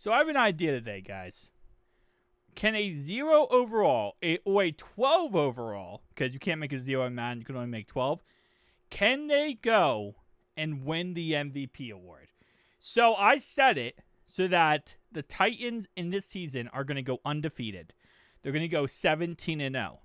So I have an idea today, guys. Can a 0 overall or a 12 overall, because you can't make a 0 in Madden, you can only make 12, can they go and win the MVP award? So I said it so that the Titans in this season are going to go undefeated. They're going to go 17-0.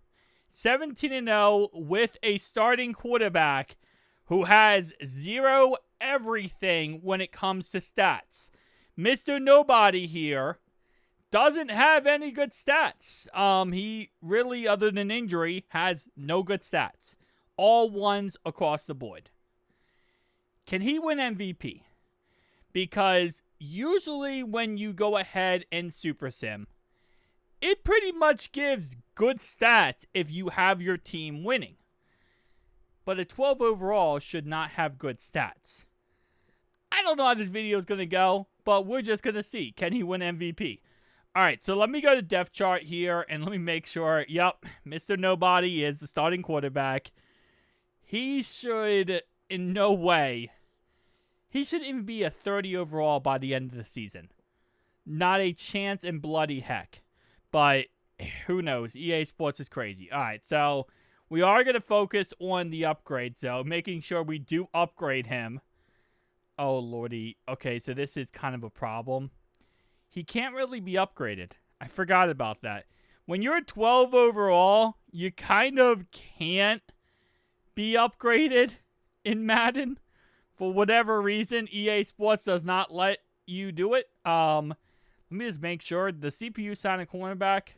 17-0 with a starting quarterback who has 0 everything when it comes to stats. Mr. Nobody here doesn't have any good stats. He really, other than injury, has no good stats. All ones across the board. Can he win MVP? Because usually when you go ahead and Super Sim, it pretty much gives good stats if you have your team winning. But a 12 overall should not have good stats. I don't know how this video is going to go, but we're just going to see. Can he win MVP? All right, so let me go to depth chart here, and let me make sure. Yep, Mr. Nobody is the starting quarterback. He should, in no way, he shouldn't even be a 30 overall by the end of the season. Not a chance in bloody heck. But who knows? EA Sports is crazy. All right, so we are going to focus on the upgrade, so making sure we do upgrade him. Oh, lordy. Okay, so this is kind of a problem. He can't really be upgraded. I forgot about that. When you're a 12 overall, you kind of can't be upgraded in Madden. For whatever reason, EA Sports does not let you do it. Let me just make sure. The CPU signed a cornerback.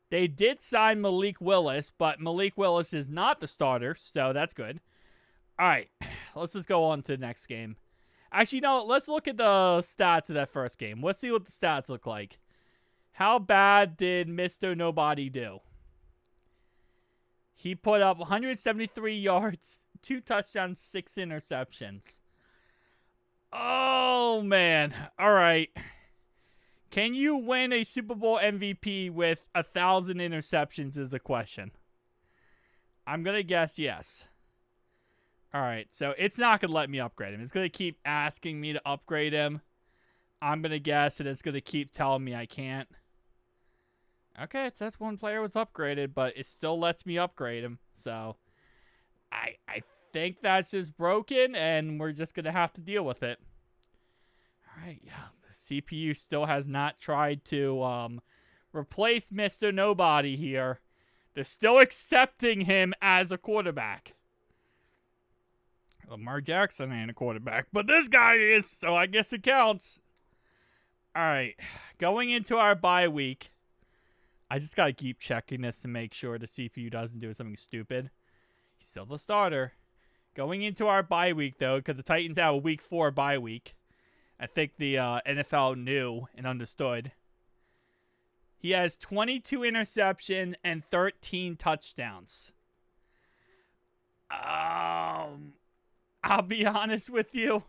They did sign Malik Willis, but Malik Willis is not the starter, so that's good. All right, let's just go on to the next game. Actually, no, let's look at the stats of that first game. Let's see what the stats look like. How bad did Mr. Nobody do? He put up 173 yards, 2 touchdowns, 6 interceptions. Oh, man. All right. Can you win a Super Bowl MVP with 1,000 interceptions is the question. I'm going to guess yes. All right, so it's not going to let me upgrade him. It's going to keep asking me to upgrade him. I'm going to guess that it's going to keep telling me I can't. Okay, it says one player was upgraded, but it still lets me upgrade him. So I think that's just broken, and we're just going to have to deal with it. All right, yeah, the CPU still has not tried to replace Mr. Nobody here. They're still accepting him as a quarterback. Lamar Jackson ain't a quarterback, but this guy is, so I guess it counts. All right, going into our bye week, I just got to keep checking this to make sure the CPU doesn't do something stupid. He's still the starter. Going into our bye week, though, because the Titans have a week 4 bye week. I think the NFL knew and understood. He has 22 interceptions and 13 touchdowns. I'll be honest with you.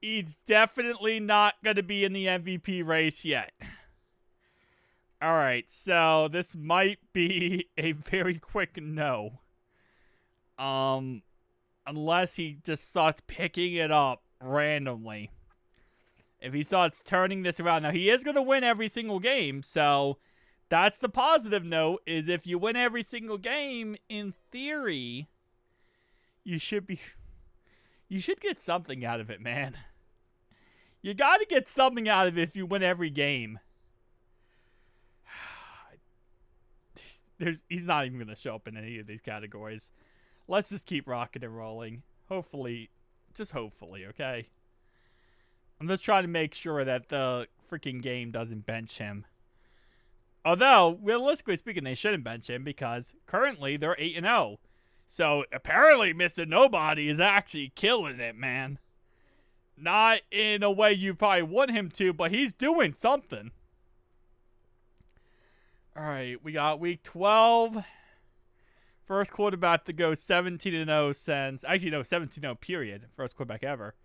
He's definitely not going to be in the MVP race yet. All right, so this might be a very quick no. Unless he just starts picking it up randomly. If he starts turning this around. Now, he is going to win every single game, so that's the positive note, is if you win every single game, in theory, you should get something out of it, man. You got to get something out of it if you win every game. He's not even going to show up in any of these categories. Let's just keep rocking and rolling. Hopefully, just hopefully, okay? I'm just trying to make sure that the freaking game doesn't bench him. Although, realistically speaking, they shouldn't bench him because currently they're 8-0. So, apparently, Mr. Nobody is actually killing it, man. Not in a way you probably want him to, but he's doing something. All right, we got week 12. First quarterback to go 17-0 since... Actually, no, 17-0, period. First quarterback ever.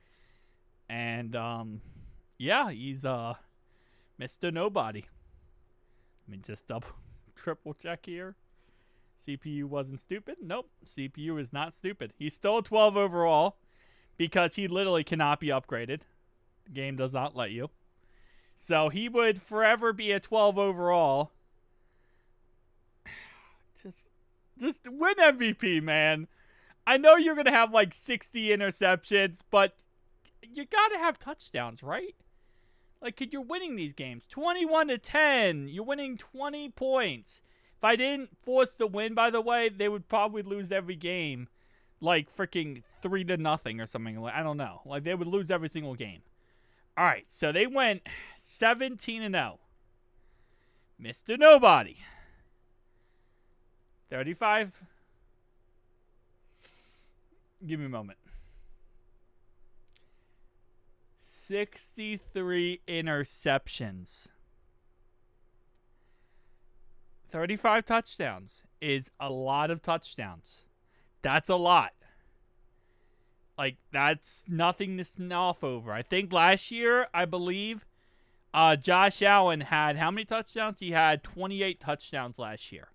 And, yeah, he's Mr. Nobody. Let me just triple check here. CPU wasn't stupid? Nope. CPU is not stupid. He's still a 12 overall because he literally cannot be upgraded. The game does not let you. So he would forever be a 12 overall. Just win MVP, man. I know you're going to have like 60 interceptions, but you got to have touchdowns, right? Like, you're winning these games 21-10. You're winning 20 points. If I didn't force the win, by the way, they would probably lose every game, like freaking 3-0 or something. Like, I don't know. Like, they would lose every single game. All right, so they went 17-0. Mr. Nobody. 35. Give me a moment. 63 interceptions. 35 touchdowns is a lot of touchdowns. That's a lot. Like, that's nothing to snuff over. I think last year, I believe, Josh Allen had how many touchdowns? He had 28 touchdowns last year.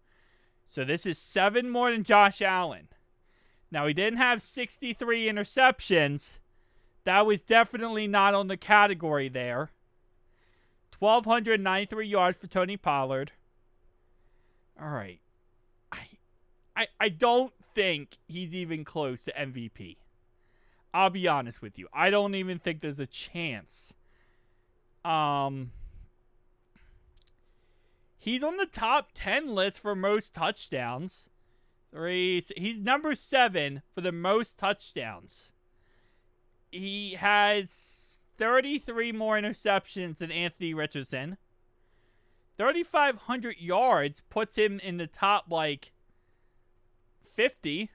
So this is 7 more than Josh Allen. Now, he didn't have 63 interceptions. That was definitely not on the category there. 1,293 yards for Tony Pollard. All right. I don't think he's even close to MVP. I'll be honest with you. I don't even think there's a chance. He's on the top 10 list for most touchdowns. He's number 7 for the most touchdowns. He has 33 more interceptions than Anthony Richardson. 3,500 yards puts him in the top, like, 50.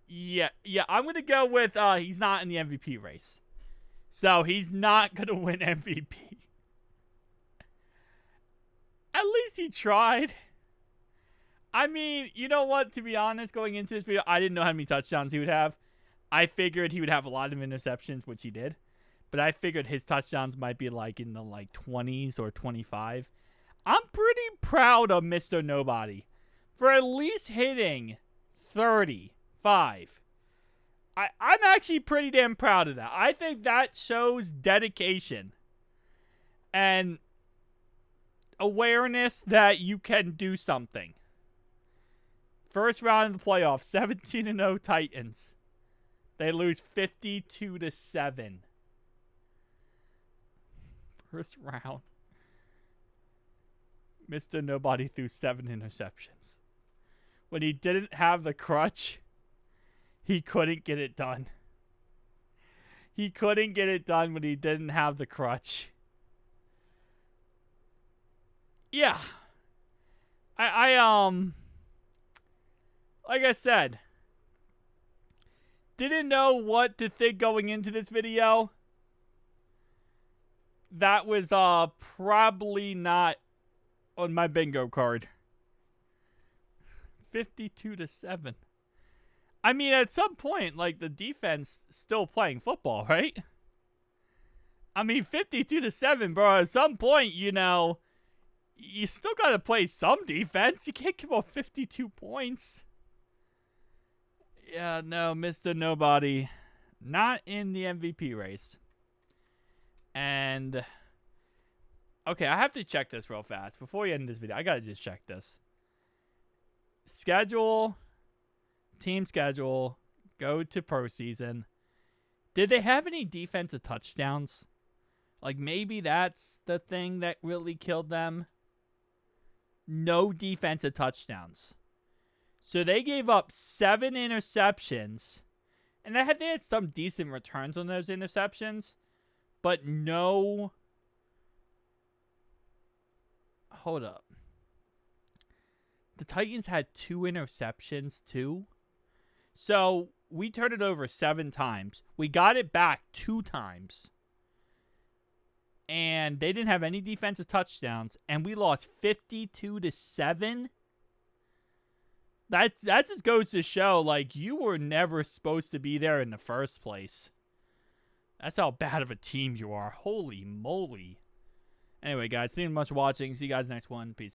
Yeah, I'm going to go with he's not in the MVP race. So he's not going to win MVP. At least he tried. I mean, you know what? To be honest, going into this video, I didn't know how many touchdowns he would have. I figured he would have a lot of interceptions, which he did. But I figured his touchdowns might be like in the 20s or 25. I'm pretty proud of Mr. Nobody for at least hitting 35. I'm actually pretty damn proud of that. I think that shows dedication and awareness that you can do something. First round of the playoffs, 17-0 Titans. They lose 52-7. First round. Mr. Nobody threw 7 interceptions. When he didn't have the crutch, he couldn't get it done. He couldn't get it done when he didn't have the crutch. Yeah. Like I said, didn't know what to think going into this video. That was probably not on my bingo card. 52-7. I mean, at some point, like, the defense still playing football, right? I mean, 52-7, bro. At some point, you know, you still got to play some defense. You can't give up 52 points. Yeah, no, Mr. Nobody, not in the MVP race. And, okay, I have to check this real fast. Before we end this video, I got to just check this. Schedule, team schedule, go to postseason. Did they have any defensive touchdowns? Like, maybe that's the thing that really killed them. No defensive touchdowns. So they gave up 7 interceptions. And they had some decent returns on those interceptions. But no... Hold up. The Titans had 2 interceptions, too. So we turned it over 7 times. We got it back 2 times. And they didn't have any defensive touchdowns. And we lost 52-7. That just goes to show, like, you were never supposed to be there in the first place. That's how bad of a team you are. Holy moly. Anyway, guys, thank you so much for watching. See you guys next one. Peace.